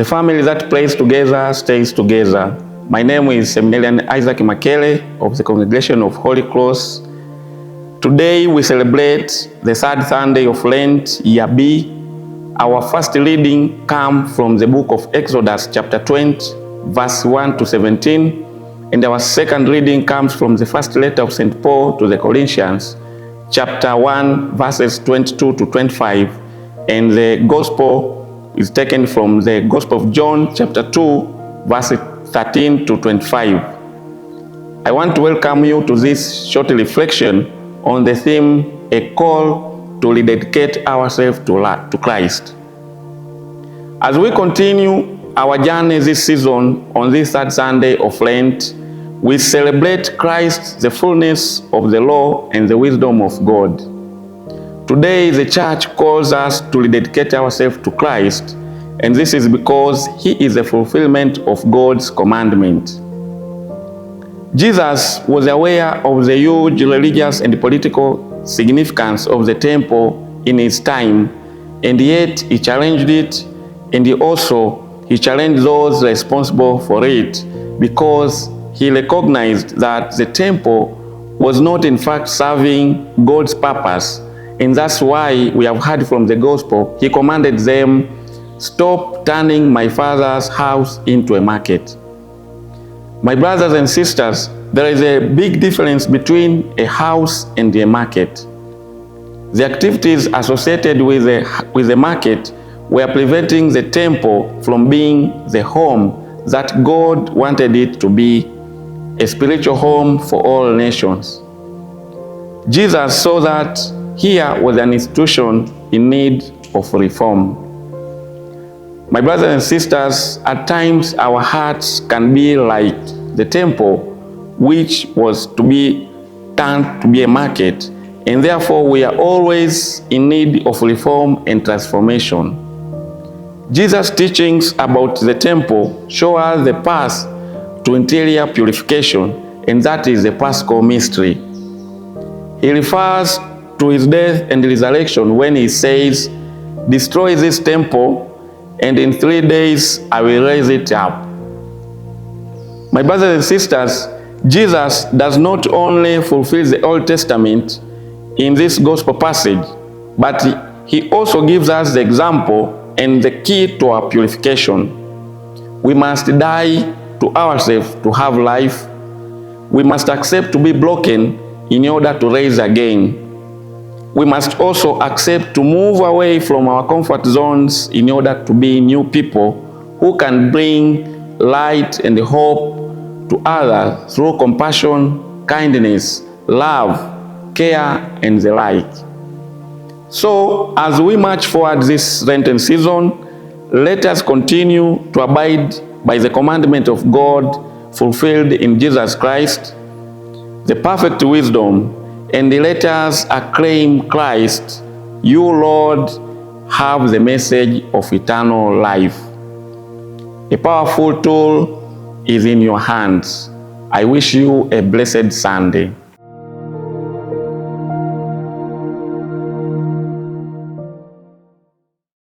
The family that prays together stays together. My name is Seminarian Isaac Makele of the Congregation of Holy Cross. Today we celebrate the third Sunday of Lent, Year B. Our first reading comes from the book of Exodus chapter 20, verse 1 to 17. And our second reading comes from the first letter of St. Paul to the Corinthians, chapter 1, verses 22 to 25. And the Gospel is taken from the Gospel of John, chapter 2, verses 13 to 25. I want to welcome you to this short reflection on the theme, a call to rededicate ourselves to Christ. As we continue our journey this season on this third Sunday of Lent, we celebrate Christ, the fullness of the law and the wisdom of God. Today, the church calls us to rededicate ourselves to Christ, and this is because He is the fulfillment of God's commandment. Jesus was aware of the huge religious and political significance of the temple in His time, and yet He challenged it, and He challenged those responsible for it, because He recognized that the temple was not in fact serving God's purpose. And that's why we have heard from the Gospel, He commanded them, "Stop turning my Father's house into a market." My brothers and sisters, there is a big difference between a house and a market. The activities associated with the market were preventing the temple from being the home that God wanted it to be, a spiritual home for all nations. Jesus saw that here was an institution in need of reform. My brothers and sisters, at times our hearts can be like the temple, which was to be turned to be a market, and therefore we are always in need of reform and transformation. Jesus' teachings about the temple show us the path to interior purification, and that is the Paschal mystery. He refers to His death and resurrection when He says, "Destroy this temple, and in 3 days I will raise it up." My brothers and sisters, Jesus does not only fulfill the Old Testament in this gospel passage, but He also gives us the example and the key to our purification. We must die to ourselves to have life. We must accept to be broken in order to rise again. We must also accept to move away from our comfort zones in order to be new people who can bring light and hope to others through compassion, kindness, love, care, and the like. So, as we march forward this Lenten season, let us continue to abide by the commandment of God fulfilled in Jesus Christ, the perfect wisdom, and let us acclaim Christ. You, Lord, have the message of eternal life. A powerful tool is in your hands. I wish you a blessed Sunday.